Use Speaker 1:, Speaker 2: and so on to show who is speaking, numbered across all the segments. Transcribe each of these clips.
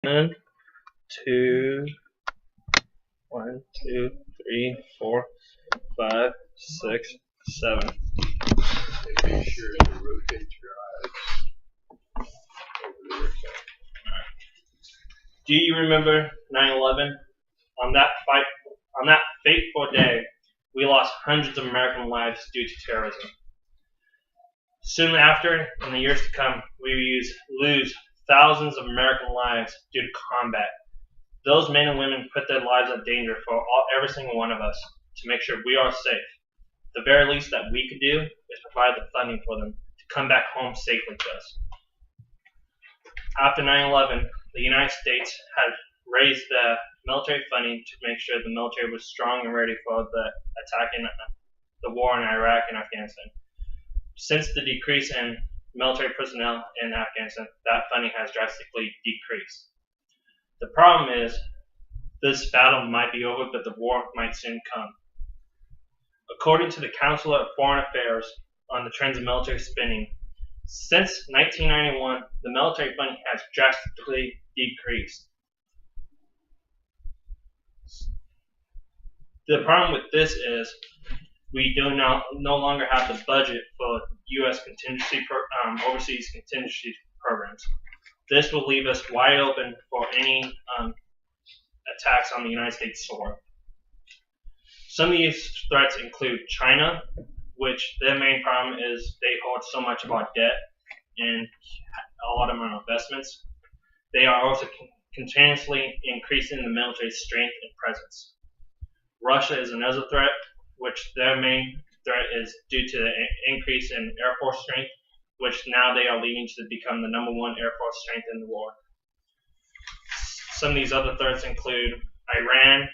Speaker 1: One, two, 1, 2, 3, 4, 5, 6, 7.
Speaker 2: Make sure to rotate your eyes over there.
Speaker 1: Do you remember 9/11? On that fateful day, we lost hundreds of American lives due to terrorism. Soon after, in the years to come, we lose thousands of American lives due to combat. Those men and women put their lives in danger for every single one of us to make sure we are safe. The very least that we could do is provide the funding for them to come back home safely to us. After 9/11, the United States had raised the military funding to make sure the military was strong and ready for the attack in the war in Iraq and Afghanistan. Since the decrease in military personnel in Afghanistan, that funding has drastically decreased. The problem is, this battle might be over, but the war might soon come. According to the Council of Foreign Affairs on the trends of military spending, since 1991, the military funding has drastically decreased. The problem with this is we do no longer have the budget for U.S. overseas contingency programs. This will leave us wide open for any attacks on the United States soil. Some of these threats include China, which their main problem is they hold so much of our debt and a lot of our investments. They are also continuously increasing the military strength and presence. Russia is another threat, which their main threat is due to the increase in Air Force strength, which now they are leading to become the #1 Air Force strength in the world. Some of these other threats include Iran,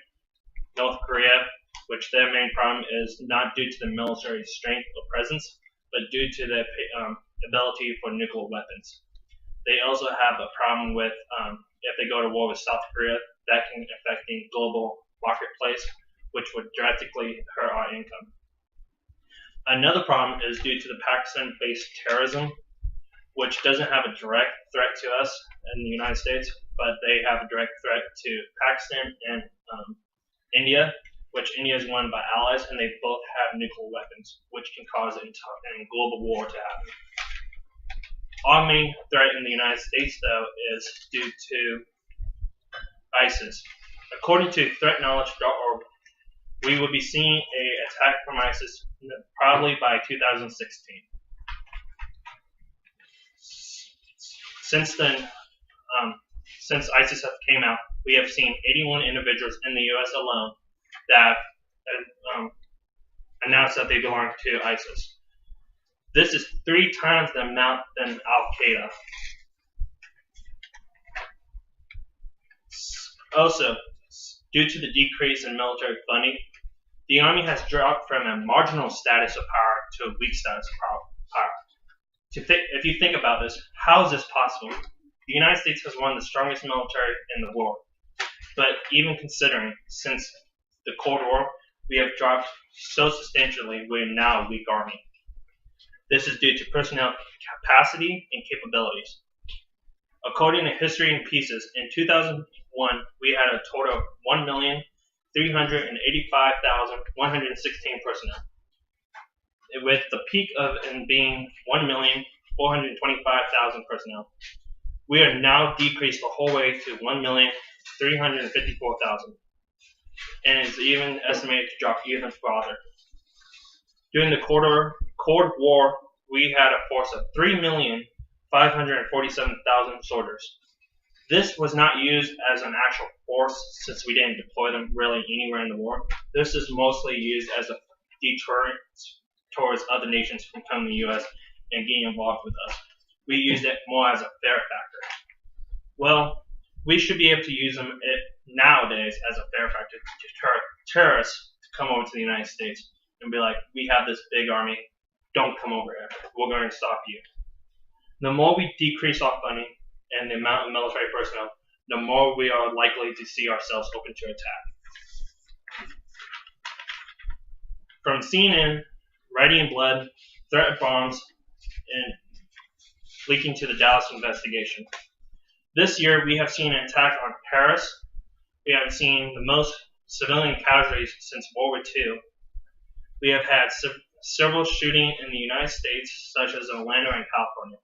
Speaker 1: North Korea, which their main problem is not due to the military strength or presence, but due to the ability for nuclear weapons. They also have a problem with, if they go to war with South Korea, that can affect the global marketplace, which would drastically hurt our income. Another problem is due to the Pakistan-based terrorism, which doesn't have a direct threat to us in the United States, but they have a direct threat to Pakistan and India, which India is one of our allies, and they both have nuclear weapons, which can cause a global war to happen. Our main threat in the United States, though, is due to ISIS. According to threatknowledge.org, we will be seeing an attack from ISIS probably by 2016. Since then, since ISIS came out, we have seen 81 individuals in the U.S. alone that have announced that they belong to ISIS. This is 3 times the amount than Al-Qaeda. Also, due to the decrease in military funding, the Army has dropped from a marginal status of power to a weak status of power. If you think about this, how is this possible? The United States has one of the strongest military in the world. But even considering, since the Cold War, we have dropped so substantially, we are now a weak Army. This is due to personnel capacity and capabilities. According to History in Pieces, in 2001, we had a total of 1,385,116 personnel, with the peak of being 1,425,000 personnel. We are now decreased the whole way to 1,354,000, and is even estimated to drop even farther. During the Cold War, we had a force of 3,547,000 soldiers. This was not used as an actual force since we didn't deploy them really anywhere in the war. This is mostly used as a deterrent towards other nations from coming to the U.S. and getting involved with us. We used it more as a fear factor. Well, we should be able to use them nowadays as a fear factor to deter terrorists to come over to the United States and be like, we have this big army, don't come over here, we're going to stop you. The more we decrease our funding and the amount of military personnel, the more we are likely to see ourselves open to attack. From CNN, Ready in Blood, Threat of Bombs, and leaking to the Dallas investigation. This year, we have seen an attack on Paris. We have seen the most civilian casualties since World War II. We have had several shootings in the United States, such as Orlando and California.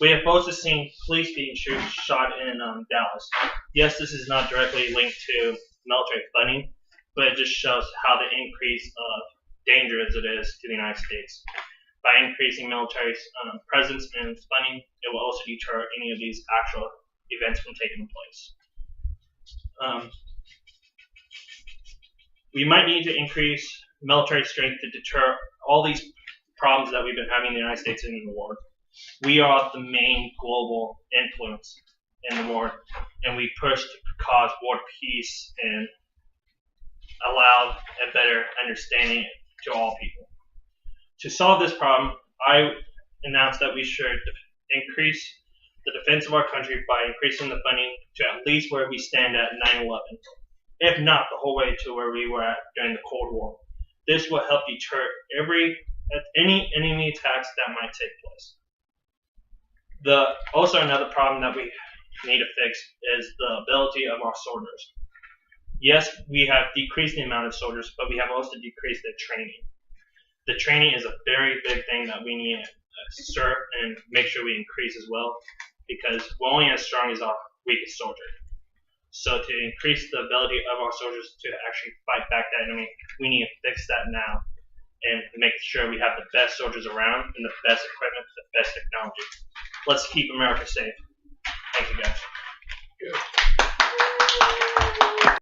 Speaker 1: We have also seen police being shot in Dallas. Yes, this is not directly linked to military funding, but it just shows how the increase of danger as it is to the United States. By increasing military presence and funding, it will also deter any of these actual events from taking place. We might need to increase military strength to deter all these problems that we've been having in the United States in the war. We are the main global influence in the war, and we push to cause world peace and allow a better understanding to all people. To solve this problem, I announced that we should increase the defense of our country by increasing the funding to at least where we stand at 9/11, if not the whole way to where we were at during the Cold War. This will help deter any enemy attacks that might take place. Also another problem that we need to fix is the ability of our soldiers. Yes, we have decreased the amount of soldiers, but we have also decreased the training. The training is a very big thing that we need to assert and make sure we increase as well, because we're only as strong as our weakest soldier. So to increase the ability of our soldiers to actually fight back that enemy, we need to fix that now and make sure we have the best soldiers around and the best equipment, the best technology. Let's keep America safe. Thank you, guys.
Speaker 2: Good.